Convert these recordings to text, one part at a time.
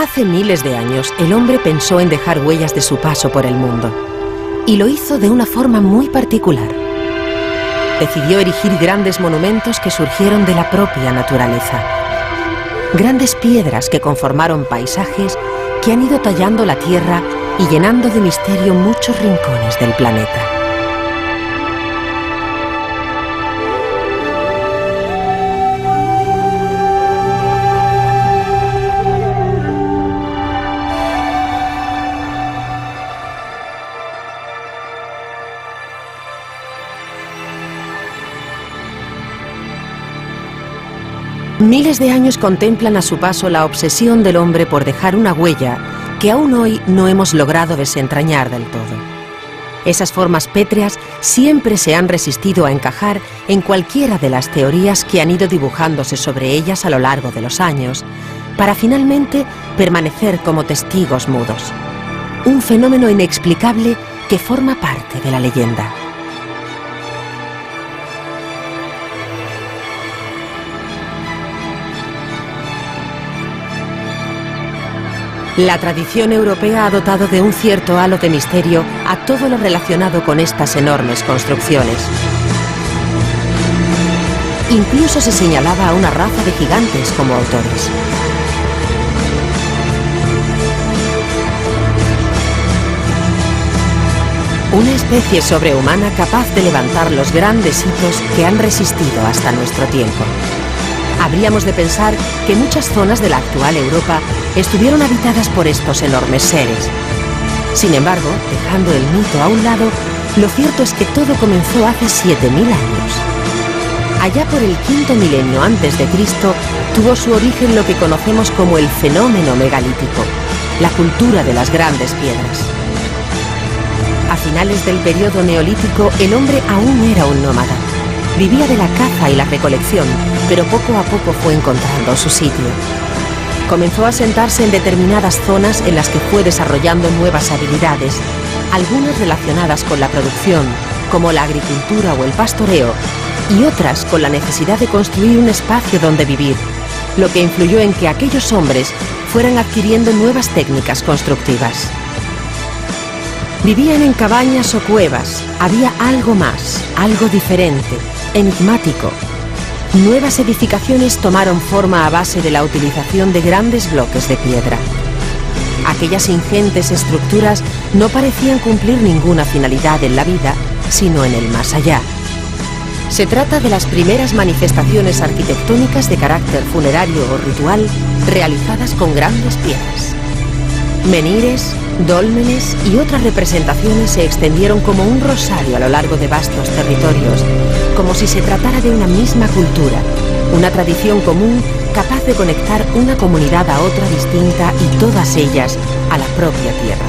Hace miles de años, el hombre pensó en dejar huellas de su paso por el mundo. Y lo hizo de una forma muy particular. Decidió erigir grandes monumentos que surgieron de la propia naturaleza. Grandes piedras que conformaron paisajes que han ido tallando la tierra y llenando de misterio muchos rincones del planeta. Miles de años contemplan a su paso la obsesión del hombre por dejar una huella que aún hoy no hemos logrado desentrañar del todo. Esas formas pétreas siempre se han resistido a encajar en cualquiera de las teorías que han ido dibujándose sobre ellas a lo largo de los años, para finalmente permanecer como testigos mudos. Un fenómeno inexplicable que forma parte de la leyenda. La tradición europea ha dotado de un cierto halo de misterio a todo lo relacionado con estas enormes construcciones. Incluso se señalaba a una raza de gigantes como autores. Una especie sobrehumana capaz de levantar los grandes hitos que han resistido hasta nuestro tiempo. Habríamos de pensar que muchas zonas de la actual Europa estuvieron habitadas por estos enormes seres. Sin embargo, dejando el mito a un lado, lo cierto es que todo comenzó hace 7000 años. Allá por el quinto milenio antes de Cristo, tuvo su origen lo que conocemos como el fenómeno megalítico, la cultura de las grandes piedras. A finales del periodo neolítico, el hombre aún era un nómada. Vivía de la caza y la recolección, pero poco a poco fue encontrando su sitio. Comenzó a sentarse en determinadas zonas en las que fue desarrollando nuevas habilidades, algunas relacionadas con la producción, como la agricultura o el pastoreo, y otras con la necesidad de construir un espacio donde vivir, lo que influyó en que aquellos hombres fueran adquiriendo nuevas técnicas constructivas. Vivían en cabañas o cuevas, había algo más, algo diferente, enigmático. Nuevas edificaciones tomaron forma a base de la utilización de grandes bloques de piedra. Aquellas ingentes estructuras no parecían cumplir ninguna finalidad en la vida, sino en el más allá. Se trata de las primeras manifestaciones arquitectónicas de carácter funerario o ritual realizadas con grandes piedras. Menhires, dólmenes y otras representaciones se extendieron como un rosario a lo largo de vastos territorios, como si se tratara de una misma cultura, una tradición común capaz de conectar una comunidad a otra distinta y todas ellas a la propia tierra.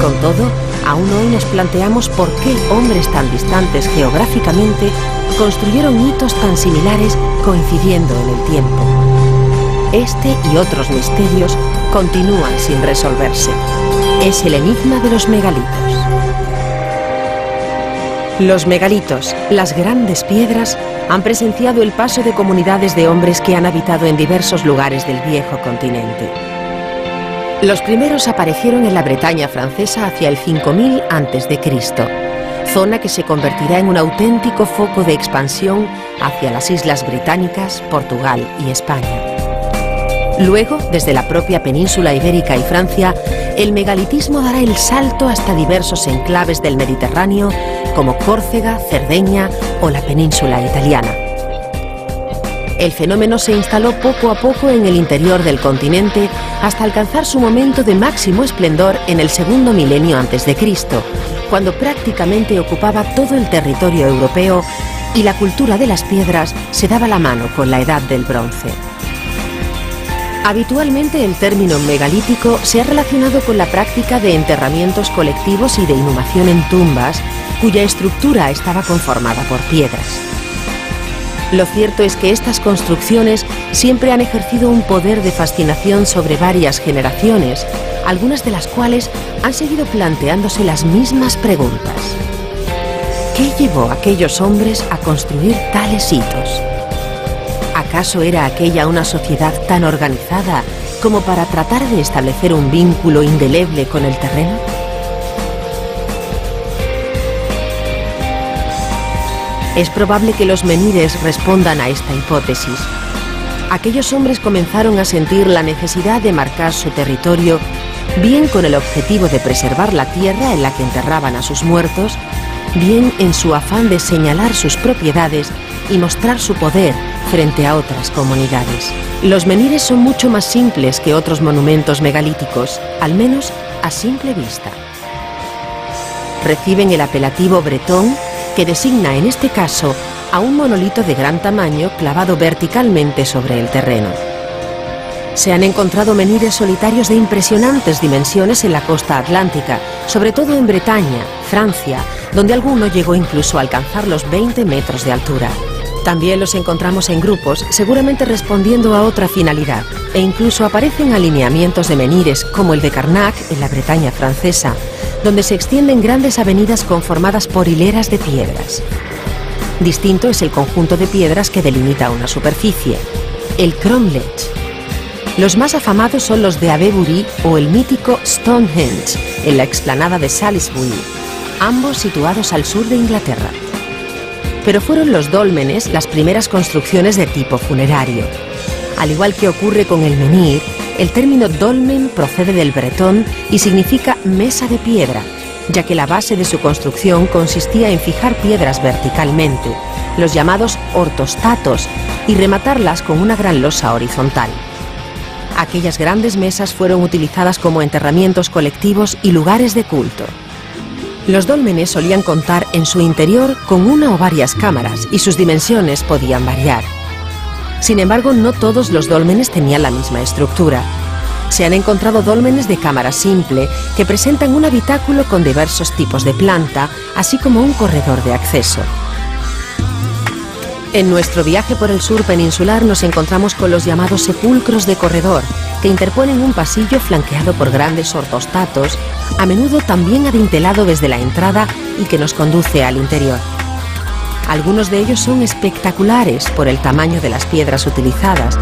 Con todo, aún hoy nos planteamos por qué hombres tan distantes geográficamente construyeron hitos tan similares coincidiendo en el tiempo. Este y otros misterios continúan sin resolverse. Es el enigma de los megalitos. Los megalitos, las grandes piedras, han presenciado el paso de comunidades de hombres que han habitado en diversos lugares del viejo continente. Los primeros aparecieron en la Bretaña francesa hacia el 5000 a.C., zona que se convertirá en un auténtico foco de expansión hacia las islas británicas, Portugal y España. Luego, desde la propia península ibérica y Francia, el megalitismo dará el salto hasta diversos enclaves del Mediterráneo, como Córcega, Cerdeña o la península italiana. El fenómeno se instaló poco a poco en el interior del continente hasta alcanzar su momento de máximo esplendor en el segundo milenio antes de Cristo, cuando prácticamente ocupaba todo el territorio europeo y la cultura de las piedras se daba la mano con la Edad del Bronce. Habitualmente el término megalítico se ha relacionado con la práctica de enterramientos colectivos y de inhumación en tumbas, cuya estructura estaba conformada por piedras. Lo cierto es que estas construcciones siempre han ejercido un poder de fascinación sobre varias generaciones, algunas de las cuales han seguido planteándose las mismas preguntas. ¿Qué llevó a aquellos hombres a construir tales hitos? ¿Acaso era aquella una sociedad tan organizada como para tratar de establecer un vínculo indeleble con el terreno? Es probable que los menhires respondan a esta hipótesis. Aquellos hombres comenzaron a sentir la necesidad de marcar su territorio, bien con el objetivo de preservar la tierra en la que enterraban a sus muertos, bien en su afán de señalar sus propiedades y mostrar su poder frente a otras comunidades. Los menhires son mucho más simples que otros monumentos megalíticos, al menos a simple vista. Reciben el apelativo bretón, que designa en este caso a un monolito de gran tamaño clavado verticalmente sobre el terreno. Se han encontrado menhires solitarios de impresionantes dimensiones en la costa atlántica, sobre todo en Bretaña, Francia, donde alguno llegó incluso a alcanzar los 20 metros de altura. También los encontramos en grupos, seguramente respondiendo a otra finalidad, e incluso aparecen alineamientos de menhires como el de Carnac, en la Bretaña francesa, donde se extienden grandes avenidas conformadas por hileras de piedras. Distinto es el conjunto de piedras que delimita una superficie, el cromlech. Los más afamados son los de Avebury o el mítico Stonehenge, en la explanada de Salisbury, ambos situados al sur de Inglaterra. Pero fueron los dólmenes las primeras construcciones de tipo funerario. Al igual que ocurre con el menhir, el término dolmen procede del bretón y significa mesa de piedra, ya que la base de su construcción consistía en fijar piedras verticalmente, los llamados ortostatos, y rematarlas con una gran losa horizontal. Aquellas grandes mesas fueron utilizadas como enterramientos colectivos y lugares de culto. Los dólmenes solían contar en su interior con una o varias cámaras y sus dimensiones podían variar. Sin embargo, no todos los dólmenes tenían la misma estructura. Se han encontrado dólmenes de cámara simple que presentan un habitáculo con diversos tipos de planta, así como un corredor de acceso. En nuestro viaje por el sur peninsular nos encontramos con los llamados sepulcros de corredor, que interponen un pasillo flanqueado por grandes ortostatos, a menudo también adintelado desde la entrada y que nos conduce al interior. Algunos de ellos son espectaculares por el tamaño de las piedras utilizadas.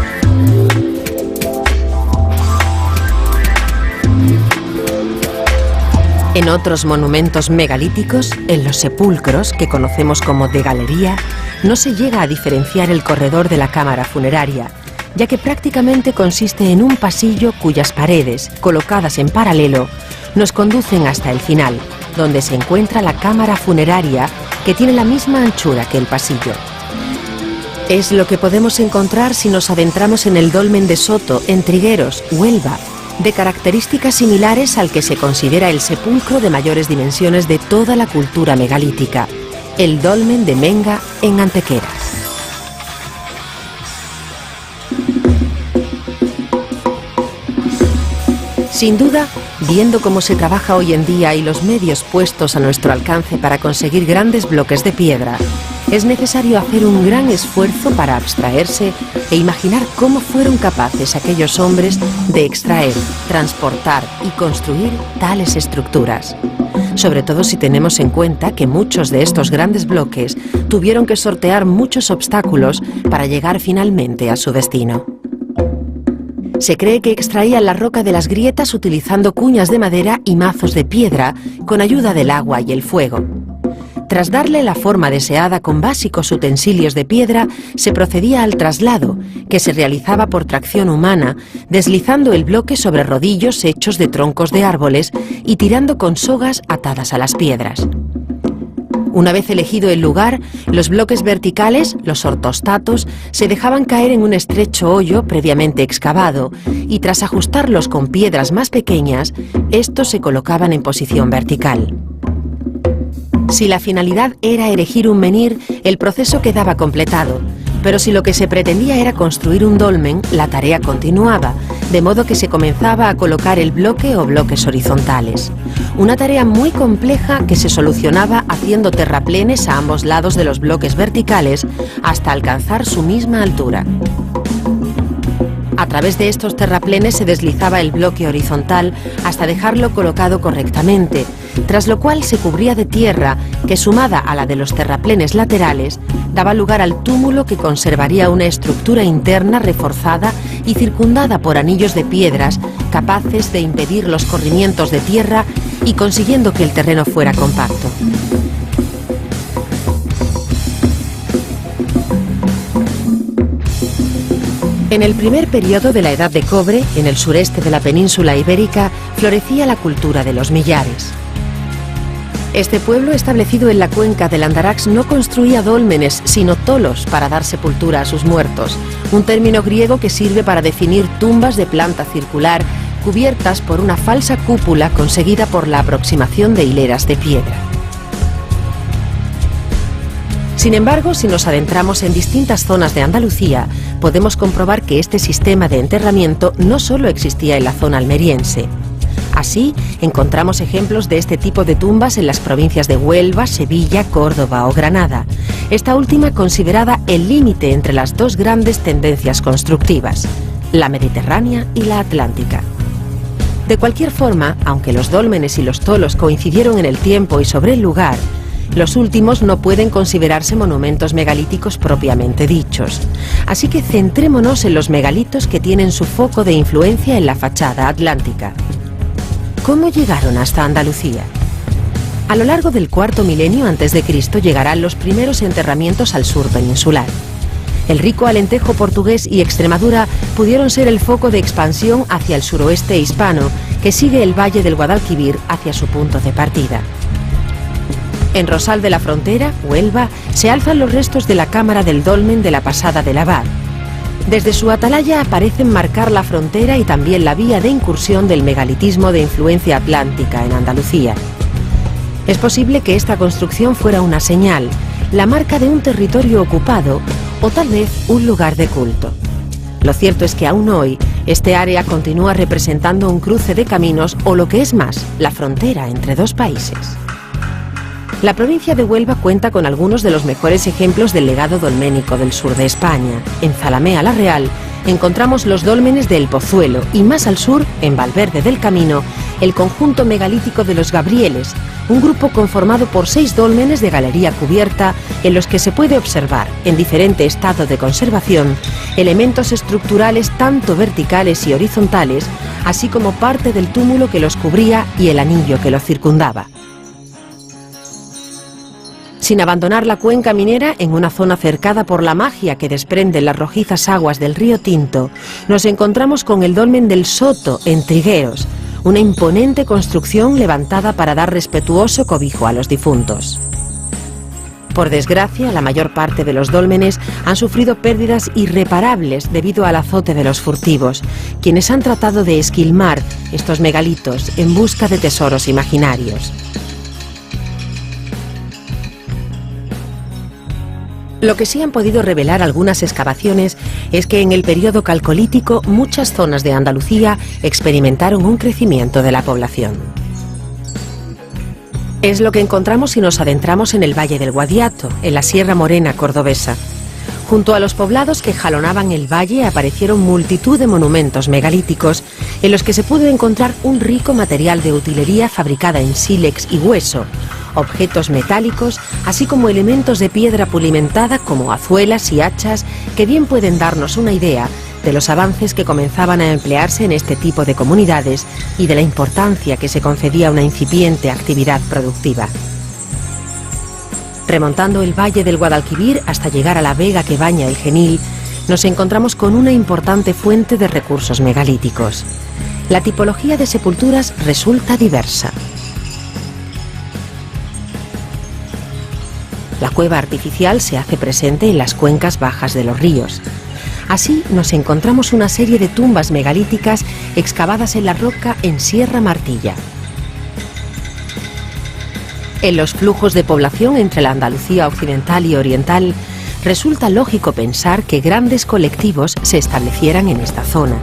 En otros monumentos megalíticos, en los sepulcros, que conocemos como de galería, no se llega a diferenciar el corredor de la cámara funeraria, ya que prácticamente consiste en un pasillo cuyas paredes, colocadas en paralelo, nos conducen hasta el final, donde se encuentra la cámara funeraria, que tiene la misma anchura que el pasillo. Es lo que podemos encontrar si nos adentramos en el dolmen de Soto, en Trigueros, Huelva, de características similares al que se considera el sepulcro de mayores dimensiones de toda la cultura megalítica, el dolmen de Menga, en Antequera. Sin duda, viendo cómo se trabaja hoy en día y los medios puestos a nuestro alcance para conseguir grandes bloques de piedra, es necesario hacer un gran esfuerzo para abstraerse e imaginar cómo fueron capaces aquellos hombres de extraer, transportar y construir tales estructuras. Sobre todo si tenemos en cuenta que muchos de estos grandes bloques tuvieron que sortear muchos obstáculos para llegar finalmente a su destino. Se cree que extraían la roca de las grietas utilizando cuñas de madera y mazos de piedra con ayuda del agua y el fuego. Tras darle la forma deseada con básicos utensilios de piedra, se procedía al traslado, que se realizaba por tracción humana, deslizando el bloque sobre rodillos hechos de troncos de árboles y tirando con sogas atadas a las piedras. Una vez elegido el lugar, los bloques verticales, los ortostatos, se dejaban caer en un estrecho hoyo previamente excavado y tras ajustarlos con piedras más pequeñas, estos se colocaban en posición vertical. Si la finalidad era erigir un menhir, el proceso quedaba completado, pero si lo que se pretendía era construir un dolmen, la tarea continuaba, de modo que se comenzaba a colocar el bloque o bloques horizontales. Una tarea muy compleja que se solucionaba haciendo terraplenes a ambos lados de los bloques verticales hasta alcanzar su misma altura. A través de estos terraplenes se deslizaba el bloque horizontal hasta dejarlo colocado correctamente, tras lo cual se cubría de tierra que, sumada a la de los terraplenes laterales, daba lugar al túmulo que conservaría una estructura interna reforzada y circundada por anillos de piedras capaces de impedir los corrimientos de tierra y consiguiendo que el terreno fuera compacto. En el primer periodo de la Edad de Cobre, en el sureste de la península ibérica, florecía la cultura de los millares. Este pueblo, establecido en la cuenca del Andarax, no construía dólmenes, sino tolos para dar sepultura a sus muertos, un término griego que sirve para definir tumbas de planta circular cubiertas por una falsa cúpula conseguida por la aproximación de hileras de piedra. Sin embargo, si nos adentramos en distintas zonas de Andalucía, podemos comprobar que este sistema de enterramiento no solo existía en la zona almeriense. Así, encontramos ejemplos de este tipo de tumbas en las provincias de Huelva, Sevilla, Córdoba o Granada, esta última considerada el límite entre las dos grandes tendencias constructivas, la mediterránea y la atlántica. De cualquier forma, aunque los dólmenes y los tolos coincidieron en el tiempo y sobre el lugar, los últimos no pueden considerarse monumentos megalíticos propiamente dichos. Así que centrémonos en los megalitos que tienen su foco de influencia en la fachada atlántica. ¿Cómo llegaron hasta Andalucía? A lo largo del cuarto milenio a.C. llegarán los primeros enterramientos al sur peninsular. El rico Alentejo portugués y Extremadura pudieron ser el foco de expansión hacia el suroeste hispano, que sigue el valle del Guadalquivir hacia su punto de partida. En Rosal de la Frontera, Huelva, se alzan los restos de la cámara del dolmen de la Pasada del Abad. Desde su atalaya parecen marcar la frontera y también la vía de incursión del megalitismo de influencia atlántica en Andalucía. Es posible que esta construcción fuera una señal, la marca de un territorio ocupado o tal vez un lugar de culto. Lo cierto es que aún hoy, este área continúa representando un cruce de caminos o lo que es más, la frontera entre dos países. La provincia de Huelva cuenta con algunos de los mejores ejemplos del legado dolménico del sur de España. En Zalamea la Real encontramos los dólmenes de El Pozuelo y más al sur, en Valverde del Camino, el conjunto megalítico de los Gabrieles, un grupo conformado por 6 dólmenes de galería cubierta en los que se puede observar, en diferente estado de conservación, elementos estructurales tanto verticales y horizontales, así como parte del túmulo que los cubría y el anillo que lo circundaba. Sin abandonar la cuenca minera, en una zona cercada por la magia que desprenden las rojizas aguas del río Tinto, nos encontramos con el dolmen del Soto, en Trigueros, una imponente construcción levantada para dar respetuoso cobijo a los difuntos. Por desgracia, la mayor parte de los dólmenes han sufrido pérdidas irreparables debido al azote de los furtivos, quienes han tratado de esquilmar estos megalitos en busca de tesoros imaginarios. Lo que sí han podido revelar algunas excavaciones es que en el periodo calcolítico muchas zonas de Andalucía experimentaron un crecimiento de la población. Es lo que encontramos si nos adentramos en el Valle del Guadiato, en la Sierra Morena cordobesa. Junto a los poblados que jalonaban el valle aparecieron multitud de monumentos megalíticos en los que se pudo encontrar un rico material de utilería fabricada en sílex y hueso, objetos metálicos, así como elementos de piedra pulimentada como azuelas y hachas que bien pueden darnos una idea de los avances que comenzaban a emplearse en este tipo de comunidades y de la importancia que se concedía a una incipiente actividad productiva. Remontando el valle del Guadalquivir hasta llegar a la vega que baña el Genil, nos encontramos con una importante fuente de recursos megalíticos. La tipología de sepulturas resulta diversa. La cueva artificial se hace presente en las cuencas bajas de los ríos. Así nos encontramos una serie de tumbas megalíticas excavadas en la roca en Sierra Martilla. En los flujos de población entre la Andalucía occidental y oriental, resulta lógico pensar que grandes colectivos se establecieran en esta zona.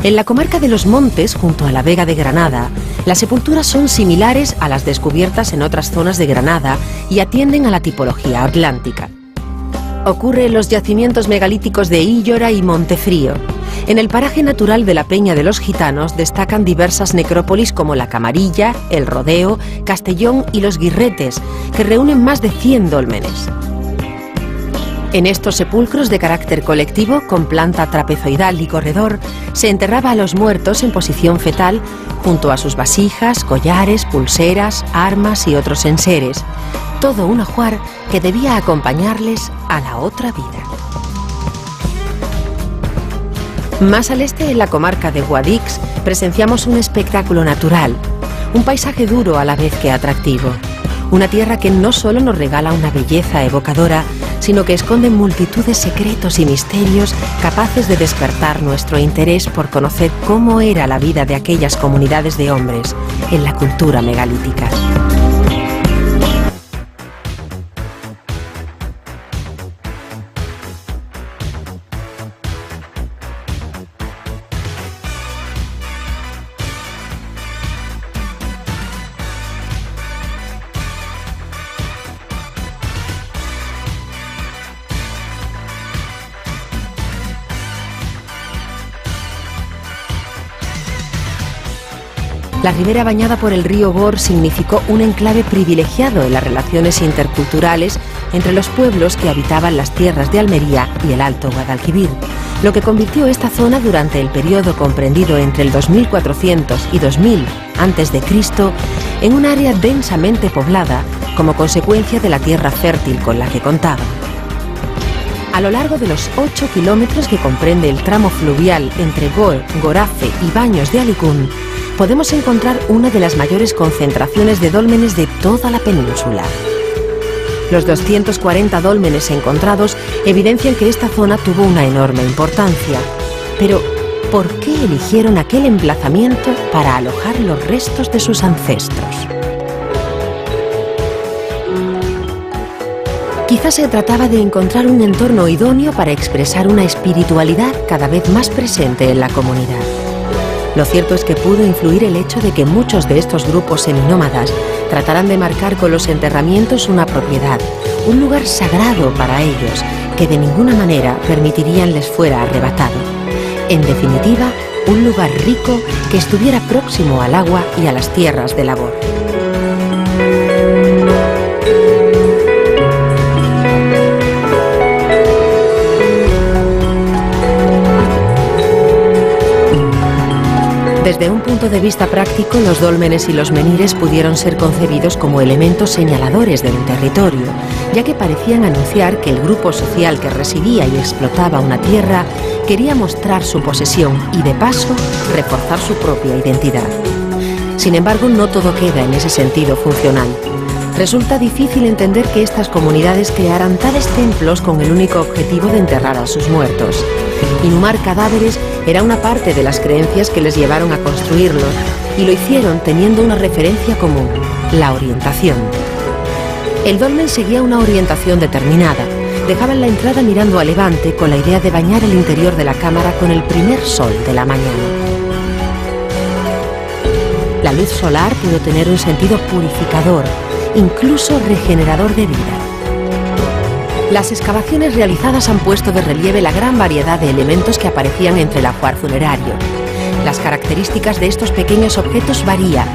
En la comarca de los Montes, junto a la Vega de Granada, las sepulturas son similares a las descubiertas en otras zonas de Granada y atienden a la tipología atlántica. Ocurre en los yacimientos megalíticos de Íllora y Montefrío. En el paraje natural de la Peña de los Gitanos destacan diversas necrópolis como la Camarilla, el Rodeo, Castellón y los Guirretes, que reúnen más de 100 dólmenes. En estos sepulcros de carácter colectivo, con planta trapezoidal y corredor, se enterraba a los muertos en posición fetal junto a sus vasijas, collares, pulseras, armas y otros enseres. Todo un ajuar que debía acompañarles a la otra vida. Más al este, en la comarca de Guadix, presenciamos un espectáculo natural, un paisaje duro a la vez que atractivo. Una tierra que no solo nos regala una belleza evocadora, sino que esconde multitud de secretos y misterios capaces de despertar nuestro interés por conocer cómo era la vida de aquellas comunidades de hombres en la cultura megalítica. La ribera bañada por el río Gor significó un enclave privilegiado en las relaciones interculturales entre los pueblos que habitaban las tierras de Almería y el Alto Guadalquivir, lo que convirtió esta zona durante el periodo comprendido entre el 2400 y 2000 a.C. en un área densamente poblada como consecuencia de la tierra fértil con la que contaba. A lo largo de los 8 kilómetros que comprende el tramo fluvial entre Gor, Gorace y Baños de Alicún, podemos encontrar una de las mayores concentraciones de dólmenes de toda la península. Los 240 dólmenes encontrados evidencian que esta zona tuvo una enorme importancia. Pero, ¿por qué eligieron aquel emplazamiento para alojar los restos de sus ancestros? Quizás se trataba de encontrar un entorno idóneo para expresar una espiritualidad cada vez más presente en la comunidad. Lo cierto es que pudo influir el hecho de que muchos de estos grupos seminómadas trataran de marcar con los enterramientos una propiedad, un lugar sagrado para ellos, que de ninguna manera permitirían les fuera arrebatado. En definitiva, un lugar rico que estuviera próximo al agua y a las tierras de labor. Desde un punto de vista práctico, los dólmenes y los menires pudieron ser concebidos como elementos señaladores de un territorio, ya que parecían anunciar que el grupo social que residía y explotaba una tierra quería mostrar su posesión y, de paso, reforzar su propia identidad. Sin embargo, no todo queda en ese sentido funcional. Resulta difícil entender que estas comunidades crearan tales templos con el único objetivo de enterrar a sus muertos. Inhumar cadáveres era una parte de las creencias que les llevaron a construirlos, y lo hicieron teniendo una referencia común: la orientación. El dolmen seguía una orientación determinada. Dejaban la entrada mirando a levante con la idea de bañar el interior de la cámara con el primer sol de la mañana. La luz solar pudo tener un sentido purificador, incluso regenerador de vida. Las excavaciones realizadas han puesto de relieve la gran variedad de elementos que aparecían entre el ajuar funerario. Las características de estos pequeños objetos varían.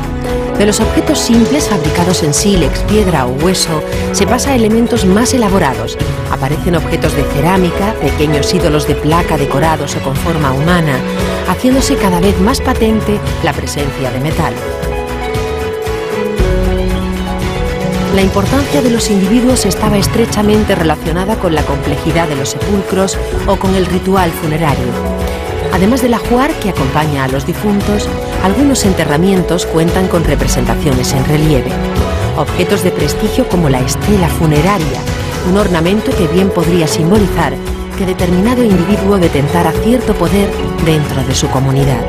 De los objetos simples fabricados en sílex, piedra o hueso, se pasa a elementos más elaborados. Aparecen objetos de cerámica, pequeños ídolos de placa decorados o con forma humana, haciéndose cada vez más patente la presencia de metal. La importancia de los individuos estaba estrechamente relacionada con la complejidad de los sepulcros o con el ritual funerario. Además del ajuar que acompaña a los difuntos, algunos enterramientos cuentan con representaciones en relieve. Objetos de prestigio como la estela funeraria, un ornamento que bien podría simbolizar que determinado individuo detentara cierto poder dentro de su comunidad.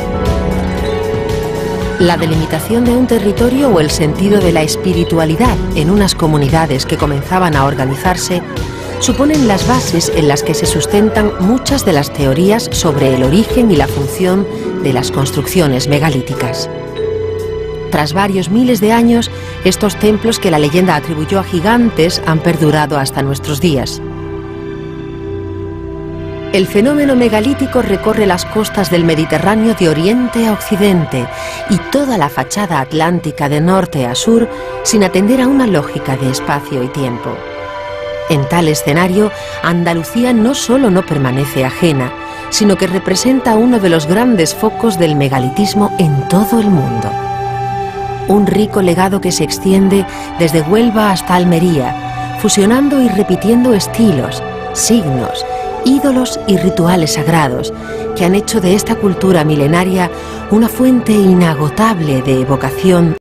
La delimitación de un territorio o el sentido de la espiritualidad en unas comunidades que comenzaban a organizarse suponen las bases en las que se sustentan muchas de las teorías sobre el origen y la función de las construcciones megalíticas. Tras varios miles de años, estos templos que la leyenda atribuyó a gigantes han perdurado hasta nuestros días. El fenómeno megalítico recorre las costas del Mediterráneo de oriente a occidente y toda la fachada atlántica de norte a sur sin atender a una lógica de espacio y tiempo. En tal escenario, Andalucía no solo no permanece ajena, sino que representa uno de los grandes focos del megalitismo en todo el mundo. Un rico legado que se extiende desde Huelva hasta Almería, fusionando y repitiendo estilos, signos, ídolos y rituales sagrados que han hecho de esta cultura milenaria una fuente inagotable de evocación